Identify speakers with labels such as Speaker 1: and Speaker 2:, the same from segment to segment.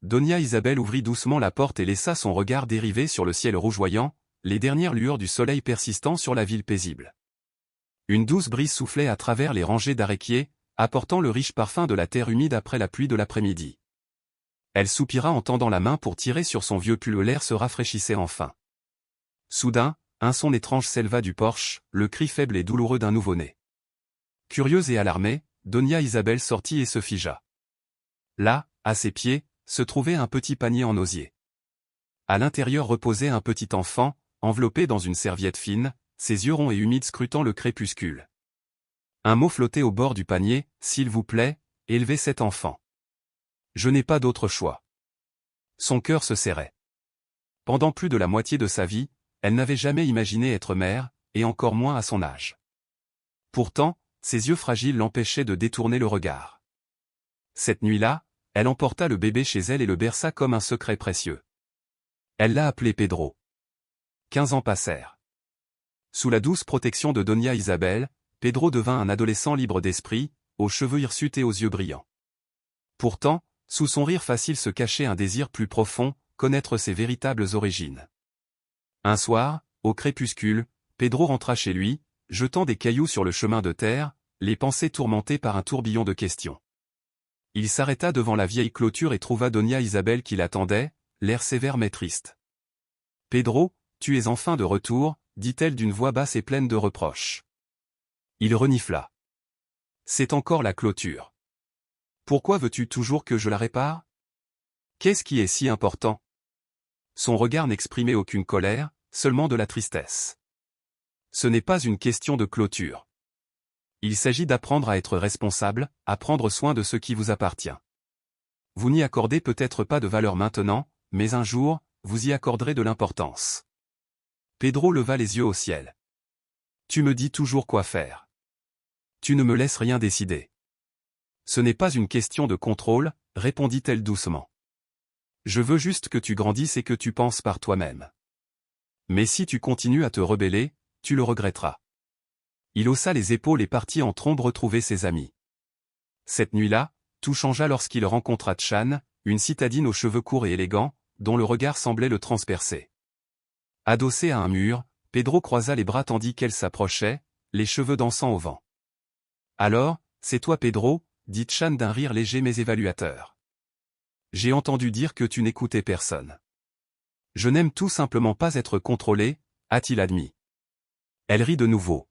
Speaker 1: Donia Isabel ouvrit doucement la porte et laissa son regard dériver sur le ciel rougeoyant, les dernières lueurs du soleil persistant sur la ville paisible. Une douce brise soufflait à travers les rangées d'aréquiers, apportant le riche parfum de la terre humide après la pluie de l'après-midi. Elle soupira en tendant la main pour tirer sur son vieux pull, l'air se rafraîchissait enfin. Soudain, un son étrange s'éleva du porche, le cri faible et douloureux d'un nouveau-né. Curieuse et alarmée, Donia Isabel sortit et se figea. Là, à ses pieds, se trouvait un petit panier en osier. À l'intérieur reposait un petit enfant, enveloppé dans une serviette fine, ses yeux ronds et humides scrutant le crépuscule. Un mot flottait au bord du panier, « S'il vous plaît, élevez cet enfant. Je n'ai pas d'autre choix. » Son cœur se serrait. Pendant plus de la moitié de sa vie, elle n'avait jamais imaginé être mère, et encore moins à son âge. Pourtant, ses yeux fragiles l'empêchaient de détourner le regard. Cette nuit-là, elle emporta le bébé chez elle et le berça comme un secret précieux. Elle l'a appelé Pedro. 15 ans passèrent. Sous la douce protection de Donia Isabel, Pedro devint un adolescent libre d'esprit, aux cheveux hirsutes et aux yeux brillants. Pourtant, sous son rire facile se cachait un désir plus profond, connaître ses véritables origines. Un soir, au crépuscule, Pedro rentra chez lui, jetant des cailloux sur le chemin de terre, les pensées tourmentées par un tourbillon de questions. Il s'arrêta devant la vieille clôture et trouva Donia Isabel qui l'attendait, l'air sévère mais triste. « Pedro, tu es enfin de retour », dit-elle d'une voix basse et pleine de reproches. Il renifla. « C'est encore la clôture. Pourquoi veux-tu toujours que je la répare? Qu'est-ce qui est si important ?» Son regard n'exprimait aucune colère, seulement de la tristesse. « Ce n'est pas une question de clôture. Il s'agit d'apprendre à être responsable, à prendre soin de ce qui vous appartient. Vous n'y accordez peut-être pas de valeur maintenant, mais un jour, vous y accorderez de l'importance. » Pedro leva les yeux au ciel. « Tu me dis toujours quoi faire. Tu ne me laisses rien décider. »« Ce n'est pas une question de contrôle, » répondit-elle doucement. « Je veux juste que tu grandisses et que tu penses par toi-même. Mais si tu continues à te rebeller, tu le regretteras. » Il haussa les épaules et partit en trombe retrouver ses amis. Cette nuit-là, tout changea lorsqu'il rencontra Chan, une citadine aux cheveux courts et élégants, dont le regard semblait le transpercer. Adossé à un mur, Pedro croisa les bras tandis qu'elle s'approchait, les cheveux dansant au vent. « Alors, c'est toi Pedro ?» dit Chan d'un rire léger mais évaluateur. « J'ai entendu dire que tu n'écoutais personne. Je n'aime tout simplement pas être contrôlé, a-t-il admis. » Elle rit de nouveau.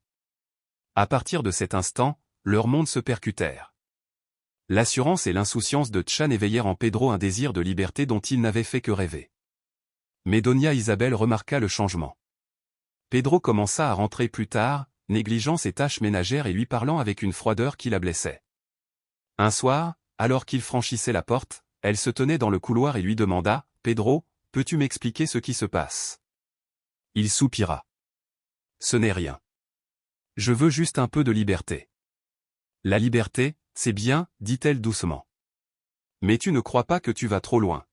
Speaker 1: À partir de cet instant, leurs mondes se percutèrent. L'assurance et l'insouciance de Chan éveillèrent en Pedro un désir de liberté dont il n'avait fait que rêver. Mais Donia Isabel remarqua le changement. Pedro commença à rentrer plus tard, négligeant ses tâches ménagères et lui parlant avec une froideur qui la blessait. Un soir, alors qu'il franchissait la porte, elle se tenait dans le couloir et lui demanda « Pedro, peux-tu m'expliquer ce qui se passe ?» Il soupira. « Ce n'est rien. Je veux juste un peu de liberté. » « La liberté, c'est bien, » dit-elle doucement. « Mais tu ne crois pas que tu vas trop loin. »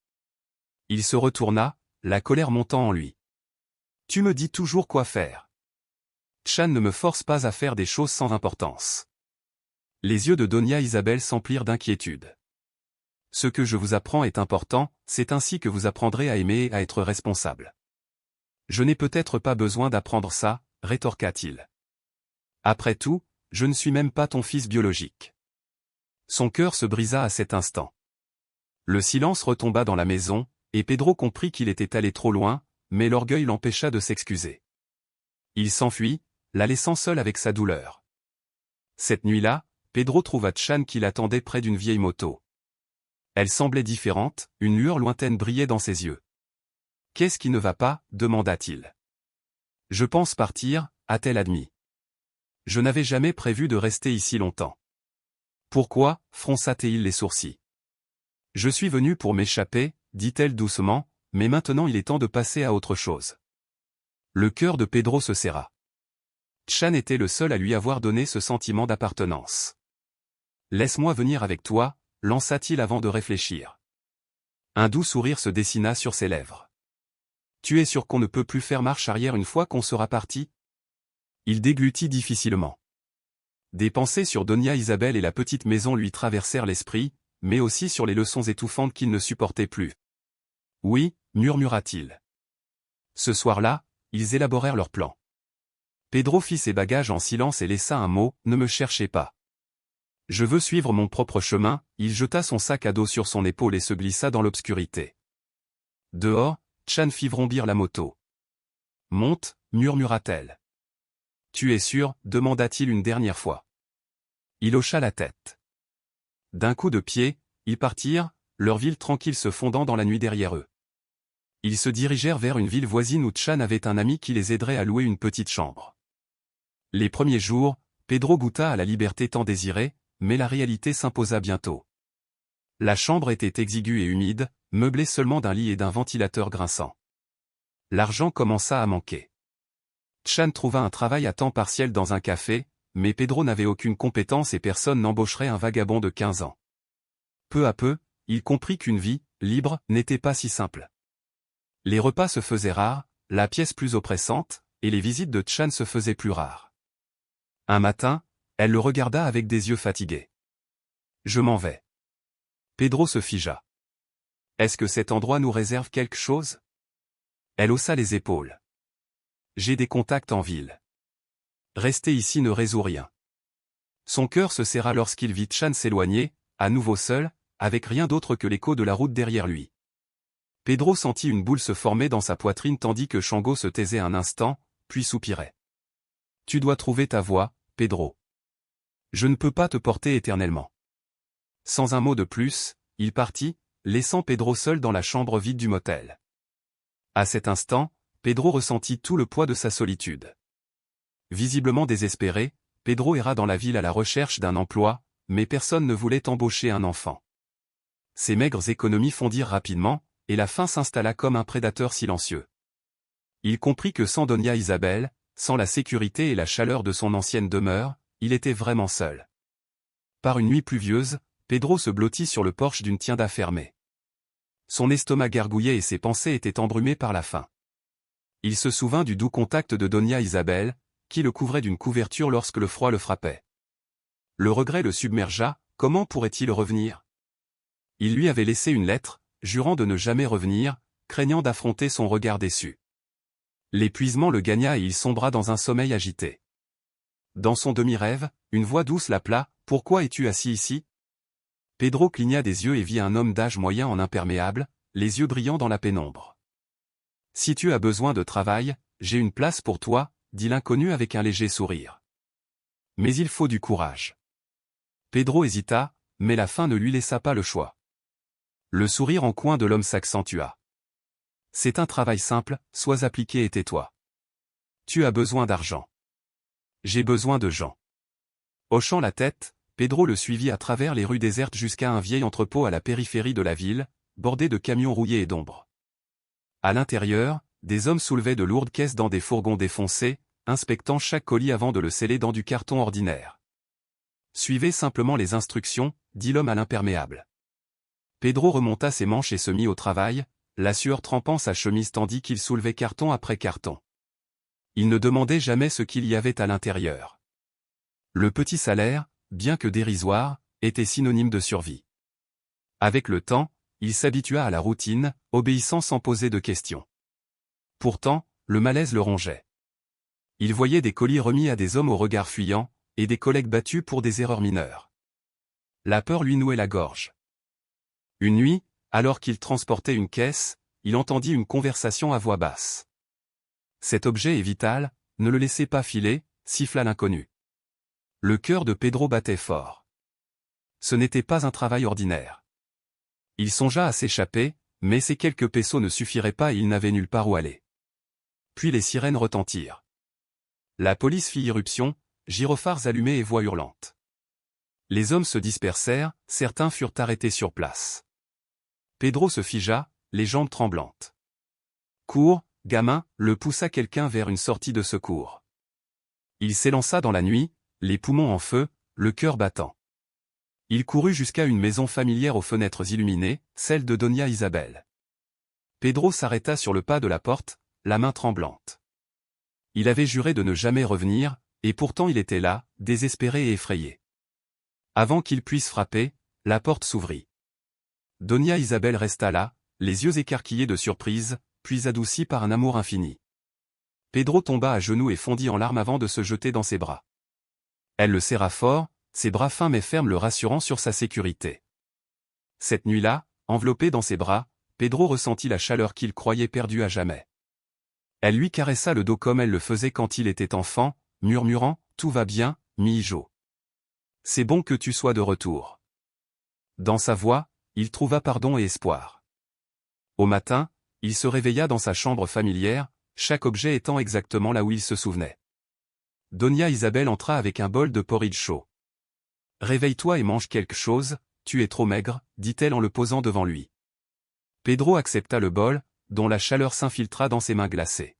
Speaker 1: Il se retourna, la colère montant en lui. « Tu me dis toujours quoi faire. Chan ne me force pas à faire des choses sans importance. » Les yeux de Donia Isabel s'emplirent d'inquiétude. « Ce que je vous apprends est important, c'est ainsi que vous apprendrez à aimer et à être responsable. »« Je n'ai peut-être pas besoin d'apprendre ça, » rétorqua-t-il. « Après tout, je ne suis même pas ton fils biologique. » Son cœur se brisa à cet instant. Le silence retomba dans la maison, et Pedro comprit qu'il était allé trop loin, mais l'orgueil l'empêcha de s'excuser. Il s'enfuit, la laissant seule avec sa douleur. Cette nuit-là, Pedro trouva Chan qui l'attendait près d'une vieille moto. Elle semblait différente, une lueur lointaine brillait dans ses yeux. « Qu'est-ce qui ne va pas ?» demanda-t-il. « Je pense partir » a-t-elle admis. « Je n'avais jamais prévu de rester ici longtemps. »« Pourquoi ?» fronça-t-il les sourcils. « Je suis venu pour m'échapper, » dit-elle doucement, « mais maintenant il est temps de passer à autre chose. » Le cœur de Pedro se serra. Chan était le seul à lui avoir donné ce sentiment d'appartenance. « Laisse-moi venir avec toi » lança-t-il avant de réfléchir. Un doux sourire se dessina sur ses lèvres. « Tu es sûr qu'on ne peut plus faire marche arrière une fois qu'on sera parti ?» Il déglutit difficilement. Des pensées sur Donia Isabel et la petite maison lui traversèrent l'esprit, mais aussi sur les leçons étouffantes qu'il ne supportait plus. Oui, murmura-t-il. Ce soir-là, ils élaborèrent leur plan. Pedro fit ses bagages en silence et laissa un mot, « Ne me cherchez pas. Je veux suivre mon propre chemin », il jeta son sac à dos sur son épaule et se glissa dans l'obscurité. Dehors, Chan fit vrombir la moto. « Monte », murmura-t-elle. « Tu es sûr ?» demanda-t-il une dernière fois. Il hocha la tête. D'un coup de pied, ils partirent, leur ville tranquille se fondant dans la nuit derrière eux. Ils se dirigèrent vers une ville voisine où Chan avait un ami qui les aiderait à louer une petite chambre. Les premiers jours, Pedro goûta à la liberté tant désirée, mais la réalité s'imposa bientôt. La chambre était exiguë et humide, meublée seulement d'un lit et d'un ventilateur grinçant. L'argent commença à manquer. Chan trouva un travail à temps partiel dans un café, mais Pedro n'avait aucune compétence et personne n'embaucherait un vagabond de 15 ans. Peu à peu, il comprit qu'une vie, libre, n'était pas si simple. Les repas se faisaient rares, la pièce plus oppressante, et les visites de Chan se faisaient plus rares. Un matin, elle le regarda avec des yeux fatigués. « Je m'en vais. » Pedro se figea. « Est-ce que cet endroit nous réserve quelque chose ?» Elle haussa les épaules. « J'ai des contacts en ville. Rester ici ne résout rien. » Son cœur se serra lorsqu'il vit Chan s'éloigner, à nouveau seul, avec rien d'autre que l'écho de la route derrière lui. Pedro sentit une boule se former dans sa poitrine tandis que Shango se taisait un instant, puis soupirait. « Tu dois trouver ta voie, Pedro. Je ne peux pas te porter éternellement. » Sans un mot de plus, il partit, laissant Pedro seul dans la chambre vide du motel. À cet instant, Pedro ressentit tout le poids de sa solitude. Visiblement désespéré, Pedro erra dans la ville à la recherche d'un emploi, mais personne ne voulait embaucher un enfant. Ses maigres économies fondirent rapidement, et la faim s'installa comme un prédateur silencieux. Il comprit que sans Doña Isabel, sans la sécurité et la chaleur de son ancienne demeure, il était vraiment seul. Par une nuit pluvieuse, Pedro se blottit sur le porche d'une tienda fermée. Son estomac gargouillait et ses pensées étaient embrumées par la faim. Il se souvint du doux contact de Doña Isabel, qui le couvrait d'une couverture lorsque le froid le frappait. Le regret le submergea, comment pourrait-il revenir? Il lui avait laissé une lettre, jurant de ne jamais revenir, craignant d'affronter son regard déçu. L'épuisement le gagna et il sombra dans un sommeil agité. Dans son demi-rêve, une voix douce l'appela, « Pourquoi es-tu assis ici ?» Pedro cligna des yeux et vit un homme d'âge moyen en imperméable, les yeux brillants dans la pénombre. « Si tu as besoin de travail, j'ai une place pour toi, » dit l'inconnu avec un léger sourire. « Mais il faut du courage. » Pedro hésita, mais la faim ne lui laissa pas le choix. Le sourire en coin de l'homme s'accentua. « C'est un travail simple, sois appliqué et tais-toi. Tu as besoin d'argent. J'ai besoin de gens. » Hochant la tête, Pedro le suivit à travers les rues désertes jusqu'à un vieil entrepôt à la périphérie de la ville, bordé de camions rouillés et d'ombre. À l'intérieur, des hommes soulevaient de lourdes caisses dans des fourgons défoncés, inspectant chaque colis avant de le sceller dans du carton ordinaire. « Suivez simplement les instructions, » dit l'homme à l'imperméable. Pedro remonta ses manches et se mit au travail, la sueur trempant sa chemise tandis qu'il soulevait carton après carton. Il ne demandait jamais ce qu'il y avait à l'intérieur. Le petit salaire, bien que dérisoire, était synonyme de survie. Avec le temps, il s'habitua à la routine, obéissant sans poser de questions. Pourtant, le malaise le rongeait. Il voyait des colis remis à des hommes au regard fuyant, et des collègues battus pour des erreurs mineures. La peur lui nouait la gorge. Une nuit, alors qu'il transportait une caisse, il entendit une conversation à voix basse. « Cet objet est vital, ne le laissez pas filer », siffla l'inconnu. Le cœur de Pedro battait fort. Ce n'était pas un travail ordinaire. Il songea à s'échapper, mais ces quelques pesos ne suffiraient pas et il n'avait nulle part où aller. Puis les sirènes retentirent. La police fit irruption, gyrophares allumés et voix hurlantes. Les hommes se dispersèrent, certains furent arrêtés sur place. Pedro se figea, les jambes tremblantes. « Cours, gamin !» le poussa quelqu'un vers une sortie de secours. Il s'élança dans la nuit, les poumons en feu, le cœur battant. Il courut jusqu'à une maison familière aux fenêtres illuminées, celle de Doña Isabel. Pedro s'arrêta sur le pas de la porte, la main tremblante. Il avait juré de ne jamais revenir, et pourtant il était là, désespéré et effrayé. Avant qu'il puisse frapper, la porte s'ouvrit. Doña Isabel resta là, les yeux écarquillés de surprise, puis adoucis par un amour infini. Pedro tomba à genoux et fondit en larmes avant de se jeter dans ses bras. Elle le serra fort, ses bras fins mais fermes le rassurant sur sa sécurité. Cette nuit-là, enveloppé dans ses bras, Pedro ressentit la chaleur qu'il croyait perdue à jamais. Elle lui caressa le dos comme elle le faisait quand il était enfant, murmurant « Tout va bien, mi hijo. C'est bon que tu sois de retour. » Dans sa voix, il trouva pardon et espoir. Au matin, il se réveilla dans sa chambre familière, chaque objet étant exactement là où il se souvenait. Doña Isabel entra avec un bol de porridge chaud. « Réveille-toi et mange quelque chose, tu es trop maigre, dit-elle en le posant devant lui. Pedro accepta le bol, dont la chaleur s'infiltra dans ses mains glacées.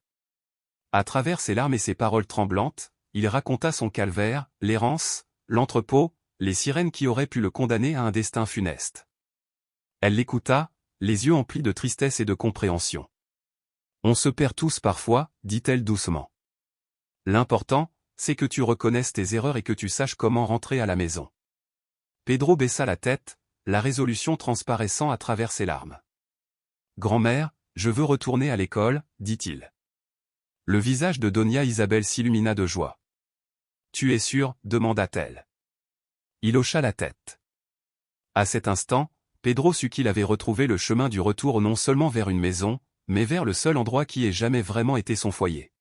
Speaker 1: À travers ses larmes et ses paroles tremblantes, il raconta son calvaire, l'errance, l'entrepôt, les sirènes qui auraient pu le condamner à un destin funeste. Elle l'écouta, les yeux emplis de tristesse et de compréhension. « On se perd tous parfois, dit-elle doucement. L'important, c'est que tu reconnaisses tes erreurs et que tu saches comment rentrer à la maison. » Pedro baissa la tête, la résolution transparaissant à travers ses larmes. « Grand-mère, je veux retourner à l'école, dit-il. Le visage de Doña Isabel s'illumina de joie. « Tu es sûr, demanda-t-elle. Il hocha la tête. À cet instant, Pedro sut qu'il avait retrouvé le chemin du retour non seulement vers une maison, mais vers le seul endroit qui ait jamais vraiment été son foyer.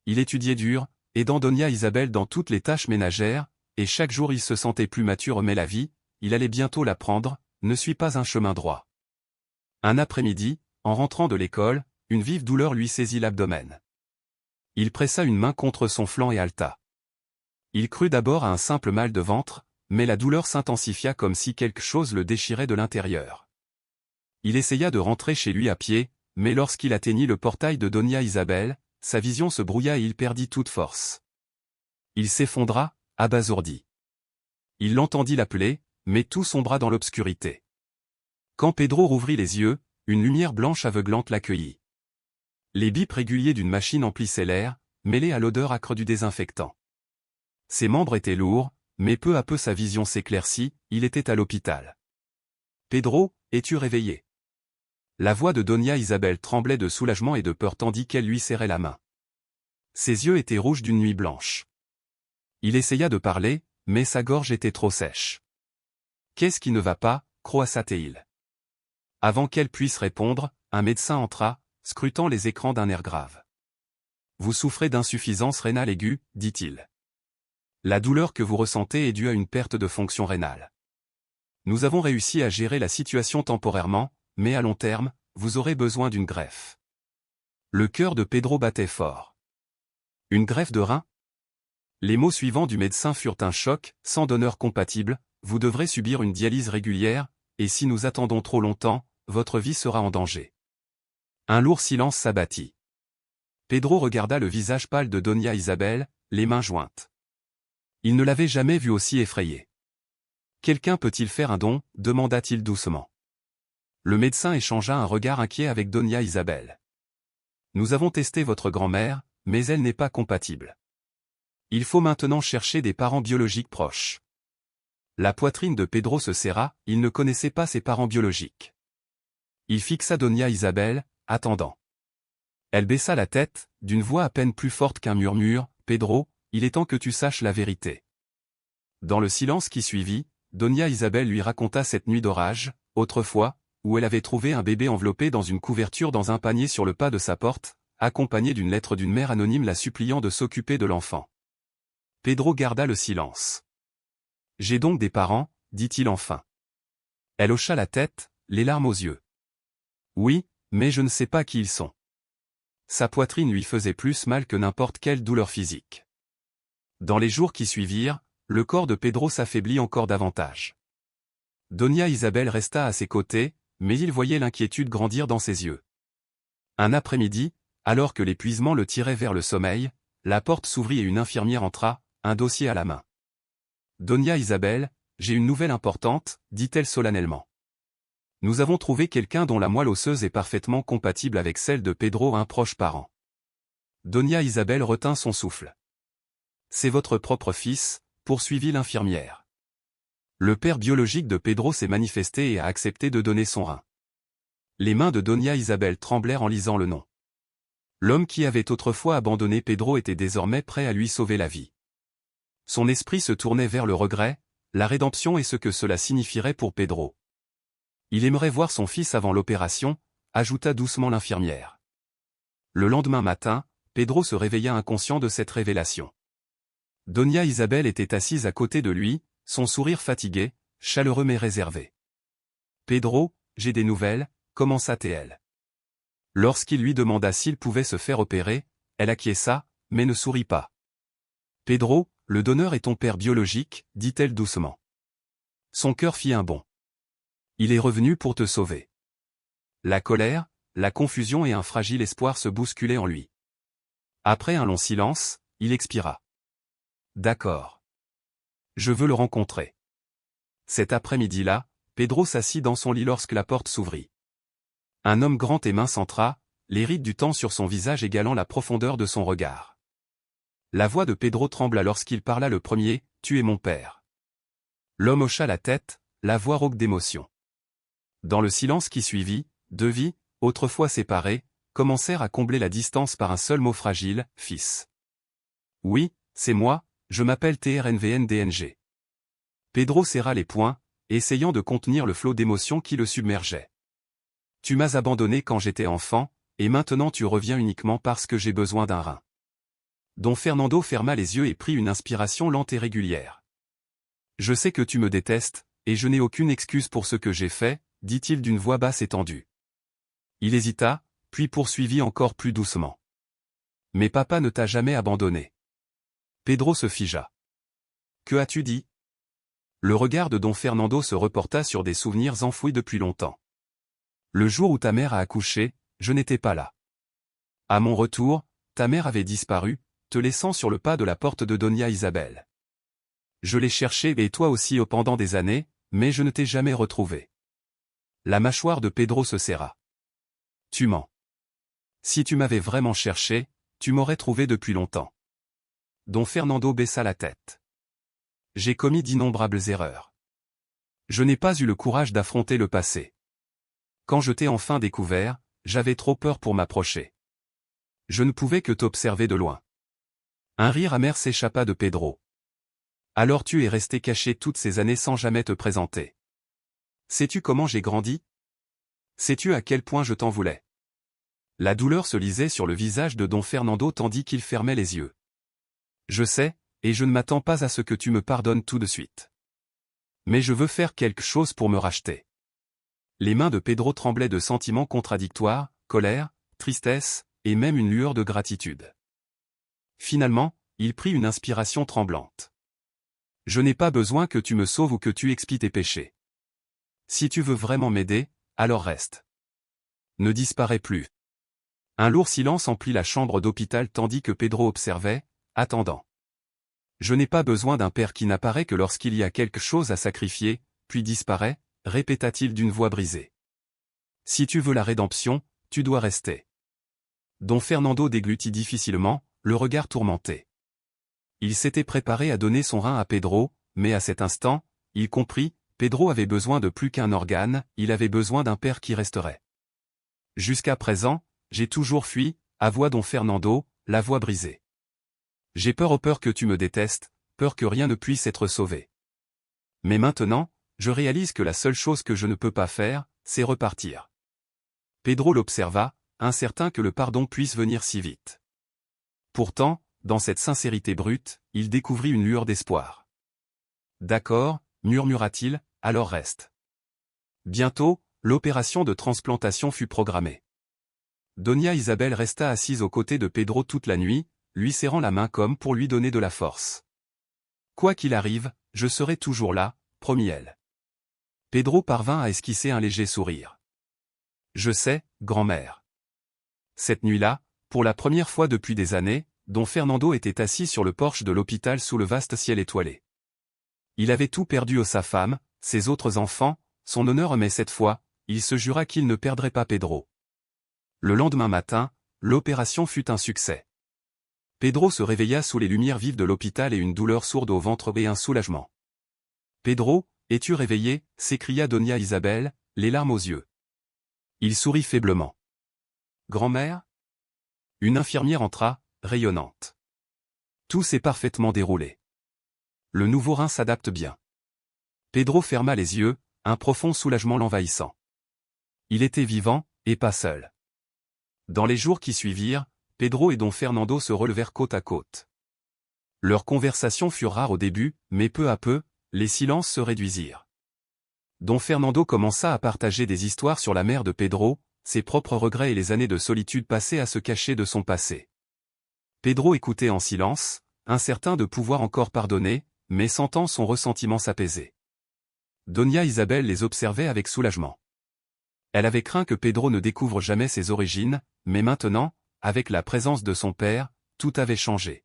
Speaker 1: Il étudiait dur, aidant Doña Isabel dans toutes les tâches ménagères, et chaque jour il se sentait plus mature mais la vie, il allait bientôt l'apprendre, ne suit pas un chemin droit. Un après-midi, en rentrant de l'école, une vive douleur lui saisit l'abdomen. Il pressa une main contre son flanc et haleta. Il crut d'abord à un simple mal de ventre, mais la douleur s'intensifia comme si quelque chose le déchirait de l'intérieur. Il essaya de rentrer chez lui à pied, mais lorsqu'il atteignit le portail de Doña Isabel, sa vision se brouilla et il perdit toute force. Il s'effondra, abasourdi. Il l'entendit l'appeler, mais tout sombra dans l'obscurité. Quand Pedro rouvrit les yeux, une lumière blanche aveuglante l'accueillit. Les bips réguliers d'une machine emplissaient l'air, mêlés à l'odeur âcre du désinfectant. Ses membres étaient lourds, mais peu à peu sa vision s'éclaircit, il était à l'hôpital. « Pedro, es-tu réveillé ?» La voix de Doña Isabel tremblait de soulagement et de peur tandis qu'elle lui serrait la main. Ses yeux étaient rouges d'une nuit blanche. Il essaya de parler, mais sa gorge était trop sèche. « Qu'est-ce qui ne va pas ?» croissa-t-il. Avant qu'elle puisse répondre, un médecin entra, scrutant les écrans d'un air grave. « Vous souffrez d'insuffisance rénale aiguë, dit-il. La douleur que vous ressentez est due à une perte de fonction rénale. Nous avons réussi à gérer la situation temporairement, mais à long terme, vous aurez besoin d'une greffe. » Le cœur de Pedro battait fort. « Une greffe de rein ?» Les mots suivants du médecin furent un choc, sans donneur compatible, vous devrez subir une dialyse régulière, et si nous attendons trop longtemps, votre vie sera en danger. Un lourd silence s'abattit. Pedro regarda le visage pâle de Doña Isabel, les mains jointes. Il ne l'avait jamais vue aussi effrayée. « Quelqu'un peut-il faire un don ?» demanda-t-il doucement. Le médecin échangea un regard inquiet avec Doña Isabel. « Nous avons testé votre grand-mère, mais elle n'est pas compatible. Il faut maintenant chercher des parents biologiques proches. » La poitrine de Pedro se serra, il ne connaissait pas ses parents biologiques. Il fixa Doña Isabel, attendant. Elle baissa la tête, d'une voix à peine plus forte qu'un murmure, « Pedro, il est temps que tu saches la vérité. » Dans le silence qui suivit, Doña Isabel lui raconta cette nuit d'orage, autrefois, où elle avait trouvé un bébé enveloppé dans une couverture dans un panier sur le pas de sa porte, accompagné d'une lettre d'une mère anonyme la suppliant de s'occuper de l'enfant. Pedro garda le silence. « J'ai donc des parents, dit-il enfin. Elle hocha la tête, les larmes aux yeux. « Oui, mais je ne sais pas qui ils sont. » Sa poitrine lui faisait plus mal que n'importe quelle douleur physique. Dans les jours qui suivirent, le corps de Pedro s'affaiblit encore davantage. Doña Isabel resta à ses côtés, mais il voyait l'inquiétude grandir dans ses yeux. Un après-midi, alors que l'épuisement le tirait vers le sommeil, la porte s'ouvrit et une infirmière entra, un dossier à la main. « Doña Isabel, j'ai une nouvelle importante, dit-elle solennellement. Nous avons trouvé quelqu'un dont la moelle osseuse est parfaitement compatible avec celle de Pedro, un proche parent. » Doña Isabel retint son souffle. « C'est votre propre fils, poursuivit l'infirmière. Le père biologique de Pedro s'est manifesté et a accepté de donner son rein. Les mains de Doña Isabel tremblèrent en lisant le nom. L'homme qui avait autrefois abandonné Pedro était désormais prêt à lui sauver la vie. Son esprit se tournait vers le regret, la rédemption et ce que cela signifierait pour Pedro. Il aimerait voir son fils avant l'opération, ajouta doucement l'infirmière. Le lendemain matin, Pedro se réveilla inconscient de cette révélation. Doña Isabel était assise à côté de lui, son sourire fatigué, chaleureux mais réservé. « Pedro, j'ai des nouvelles, commença-t-elle. Lorsqu'il lui demanda s'il pouvait se faire opérer, elle acquiesça, mais ne sourit pas. « Pedro, le donneur est ton père biologique, dit-elle doucement. Son cœur fit un bond. Il est revenu pour te sauver. » La colère, la confusion et un fragile espoir se bousculaient en lui. Après un long silence, il expira. « D'accord. Je veux le rencontrer. » Cet après-midi-là, Pedro s'assit dans son lit lorsque la porte s'ouvrit. Un homme grand et mince entra, les rides du temps sur son visage égalant la profondeur de son regard. La voix de Pedro trembla lorsqu'il parla le premier, « Tu es mon père. » L'homme hocha la tête, la voix rauque d'émotion. Dans le silence qui suivit, deux vies, autrefois séparées, commencèrent à combler la distance par un seul mot fragile, « fils ». « Oui, c'est moi, je m'appelle TRNVNDNG. » Pedro serra les poings, essayant de contenir le flot d'émotions qui le submergeait. « Tu m'as abandonné quand j'étais enfant, et maintenant tu reviens uniquement parce que j'ai besoin d'un rein. » Don Fernando ferma les yeux et prit une inspiration lente et régulière. « Je sais que tu me détestes, et je n'ai aucune excuse pour ce que j'ai fait, » dit-il d'une voix basse et tendue. Il hésita, puis poursuivit encore plus doucement. « Mais papa ne t'a jamais abandonné. » Pedro se figea. « Que as-tu dit ?» Le regard de Don Fernando se reporta sur des souvenirs enfouis depuis longtemps. « Le jour où ta mère a accouché, je n'étais pas là. À mon retour, ta mère avait disparu, te laissant sur le pas de la porte de Doña Isabel. Je l'ai cherchée et toi aussi pendant des années, mais je ne t'ai jamais retrouvé. » La mâchoire de Pedro se serra. « Tu mens. Si tu m'avais vraiment cherché, tu m'aurais trouvé depuis longtemps. » Don Fernando baissa la tête. « J'ai commis d'innombrables erreurs. Je n'ai pas eu le courage d'affronter le passé. Quand je t'ai enfin découvert, j'avais trop peur pour m'approcher. Je ne pouvais que t'observer de loin. » Un rire amer s'échappa de Pedro. « Alors tu es resté caché toutes ces années sans jamais te présenter. Sais-tu comment j'ai grandi? Sais-tu à quel point je t'en voulais? » La douleur se lisait sur le visage de Don Fernando tandis qu'il fermait les yeux. « Je sais, et je ne m'attends pas à ce que tu me pardonnes tout de suite. Mais je veux faire quelque chose pour me racheter. » Les mains de Pedro tremblaient de sentiments contradictoires, colère, tristesse, et même une lueur de gratitude. Finalement, il prit une inspiration tremblante. « Je n'ai pas besoin que tu me sauves ou que tu expies tes péchés. Si tu veux vraiment m'aider, alors reste. Ne disparais plus. » Un lourd silence emplit la chambre d'hôpital tandis que Pedro observait, attendant. « Je n'ai pas besoin d'un père qui n'apparaît que lorsqu'il y a quelque chose à sacrifier, puis disparaît, » répéta-t-il d'une voix brisée. « Si tu veux la rédemption, tu dois rester. » Don Fernando déglutit difficilement, le regard tourmenté. Il s'était préparé à donner son rein à Pedro, mais à cet instant, il comprit, Pedro avait besoin de plus qu'un organe, il avait besoin d'un père qui resterait. « Jusqu'à présent, j'ai toujours fui, » avoua Don Fernando, la voix brisée. « J'ai peur que tu me détestes, peur que rien ne puisse être sauvé. Mais maintenant, je réalise que la seule chose que je ne peux pas faire, c'est repartir. » Pedro l'observa, incertain que le pardon puisse venir si vite. Pourtant, dans cette sincérité brute, il découvrit une lueur d'espoir. « D'accord, » murmura-t-il, « alors reste. » Bientôt, l'opération de transplantation fut programmée. Doña Isabel resta assise aux côtés de Pedro toute la nuit, lui serrant la main comme pour lui donner de la force. « Quoi qu'il arrive, je serai toujours là, » promit-elle. Pedro parvint à esquisser un léger sourire. « Je sais, grand-mère. » Cette nuit-là, pour la première fois depuis des années, Don Fernando était assis sur le porche de l'hôpital sous le vaste ciel étoilé. Il avait tout perdu sa femme, ses autres enfants, son honneur mais cette fois, il se jura qu'il ne perdrait pas Pedro. Le lendemain matin, l'opération fut un succès. Pedro se réveilla sous les lumières vives de l'hôpital et une douleur sourde au ventre et un soulagement. « Pedro, es-tu réveillé » s'écria Doña Isabel, les larmes aux yeux. Il sourit faiblement. « Grand-mère » Une infirmière entra, rayonnante. Tout s'est parfaitement déroulé. Le nouveau rein s'adapte bien. Pedro ferma les yeux, un profond soulagement l'envahissant. Il était vivant, et pas seul. Dans les jours qui suivirent, Pedro et Don Fernando se relevèrent côte à côte. Leurs conversations furent rares au début, mais peu à peu, les silences se réduisirent. Don Fernando commença à partager des histoires sur la mère de Pedro, ses propres regrets et les années de solitude passées à se cacher de son passé. Pedro écoutait en silence, incertain de pouvoir encore pardonner, mais sentant son ressentiment s'apaiser. Doña Isabel les observait avec soulagement. Elle avait craint que Pedro ne découvre jamais ses origines, mais maintenant, avec la présence de son père, tout avait changé.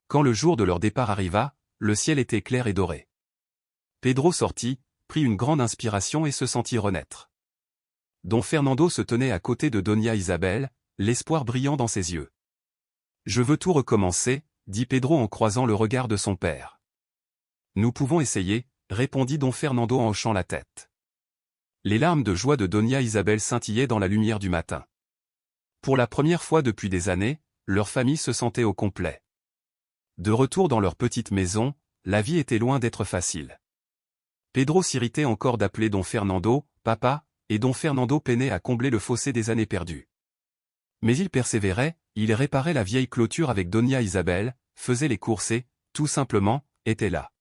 Speaker 1: Quand le jour de leur départ arriva, le ciel était clair et doré. Pedro sortit, prit une grande inspiration et se sentit renaître. Don Fernando se tenait à côté de Doña Isabel, l'espoir brillant dans ses yeux. « Je veux tout recommencer » dit Pedro en croisant le regard de son père. « Nous pouvons essayer » répondit Don Fernando en hochant la tête. Les larmes de joie de Doña Isabel scintillaient dans la lumière du matin. Pour la première fois depuis des années, leur famille se sentait au complet. De retour dans leur petite maison, la vie était loin d'être facile. Pedro s'irritait encore d'appeler Don Fernando « papa », et Don Fernando peinait à combler le fossé des années perdues. Mais il persévérait, il réparait la vieille clôture avec Doña Isabel, faisait les courses et, tout simplement, était là.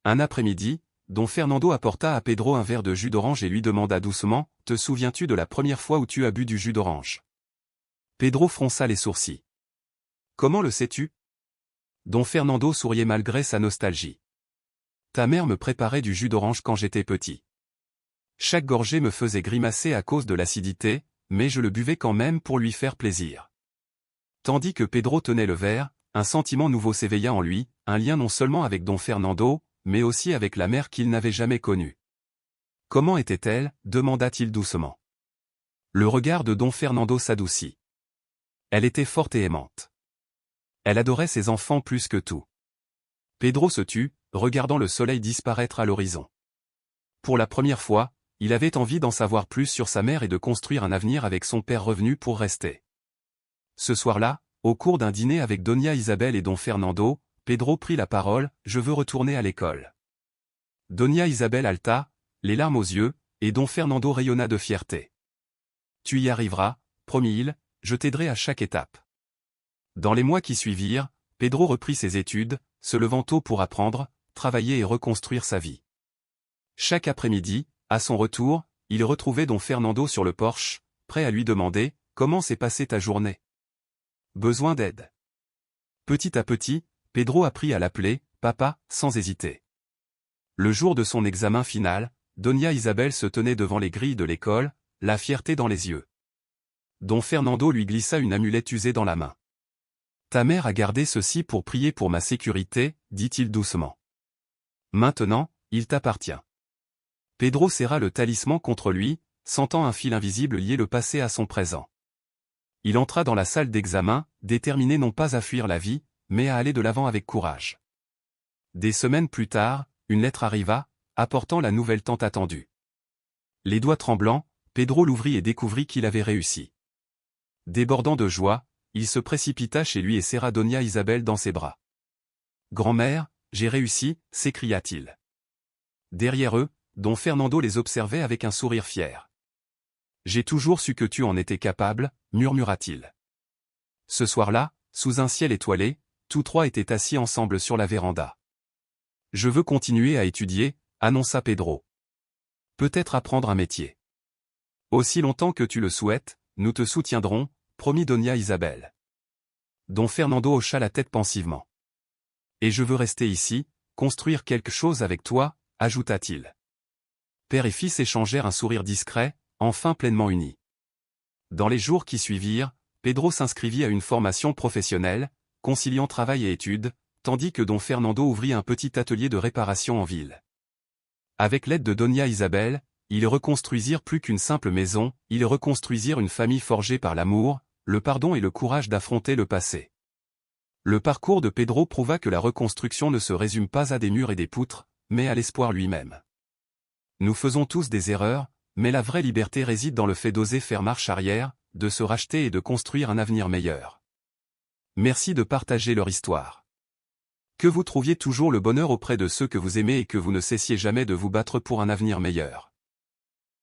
Speaker 1: Un après-midi, Don Fernando apporta à Pedro un verre de jus d'orange et lui demanda doucement « Te souviens-tu de la première fois où tu as bu du jus d'orange » Pedro fronça les sourcils. « Comment le sais-tu » Don Fernando souriait malgré sa nostalgie. « Ta mère me préparait du jus d'orange quand j'étais petit. Chaque gorgée me faisait grimacer à cause de l'acidité, mais je le buvais quand même pour lui faire plaisir. » Tandis que Pedro tenait le verre, un sentiment nouveau s'éveilla en lui, un lien non seulement avec Don Fernando, mais aussi avec la mère qu'il n'avait jamais connue. « Comment était-elle » demanda-t-il doucement. Le regard de Don Fernando s'adoucit. Elle était forte et aimante. Elle adorait ses enfants plus que tout. Pedro se tut, regardant le soleil disparaître à l'horizon. Pour la première fois, il avait envie d'en savoir plus sur sa mère et de construire un avenir avec son père revenu pour rester. Ce soir-là, au cours d'un dîner avec Doña Isabel et Don Fernando, Pedro prit la parole « Je veux retourner à l'école ». Doña Isabel haleta, les larmes aux yeux, et Don Fernando rayonna de fierté. « Tu y arriveras, promit-il, je t'aiderai à chaque étape. » Dans les mois qui suivirent, Pedro reprit ses études, se levant tôt pour apprendre, travailler et reconstruire sa vie. Chaque après-midi, à son retour, il retrouvait Don Fernando sur le porche, prêt à lui demander « Comment s'est passée ta journée ? Besoin d'aide ?» Petit à petit, Pedro apprit à l'appeler « Papa » sans hésiter. Le jour de son examen final, Doña Isabel se tenait devant les grilles de l'école, la fierté dans les yeux. Don Fernando lui glissa une amulette usée dans la main. « Ta mère a gardé ceci pour prier pour ma sécurité » dit-il doucement. « Maintenant, il t'appartient. » Pedro serra le talisman contre lui, sentant un fil invisible lier le passé à son présent. Il entra dans la salle d'examen, déterminé non pas à fuir la vie, mais à aller de l'avant avec courage. Des semaines plus tard, une lettre arriva, apportant la nouvelle tant attendue. Les doigts tremblants, Pedro l'ouvrit et découvrit qu'il avait réussi. Débordant de joie, il se précipita chez lui et serra Doña Isabel dans ses bras. « Grand-mère, j'ai réussi » s'écria-t-il. Derrière eux, Don Fernando les observait avec un sourire fier. « J'ai toujours su que tu en étais capable » murmura-t-il. Ce soir-là, sous un ciel étoilé, tous trois étaient assis ensemble sur la véranda. « Je veux continuer à étudier » annonça Pedro. « Peut-être apprendre un métier. »« Aussi longtemps que tu le souhaites, nous te soutiendrons » promit Doña Isabel. Don Fernando hocha la tête pensivement. « Et je veux rester ici, construire quelque chose avec toi » ajouta-t-il. Père et fils échangèrent un sourire discret, enfin pleinement unis. Dans les jours qui suivirent, Pedro s'inscrivit à une formation professionnelle, conciliant travail et études, tandis que Don Fernando ouvrit un petit atelier de réparation en ville. Avec l'aide de Doña Isabel, ils reconstruisirent plus qu'une simple maison, ils reconstruisirent une famille forgée par l'amour, le pardon et le courage d'affronter le passé. Le parcours de Pedro prouva que la reconstruction ne se résume pas à des murs et des poutres, mais à l'espoir lui-même. Nous faisons tous des erreurs, mais la vraie liberté réside dans le fait d'oser faire marche arrière, de se racheter et de construire un avenir meilleur. Merci de partager leur histoire. Que vous trouviez toujours le bonheur auprès de ceux que vous aimez et que vous ne cessiez jamais de vous battre pour un avenir meilleur.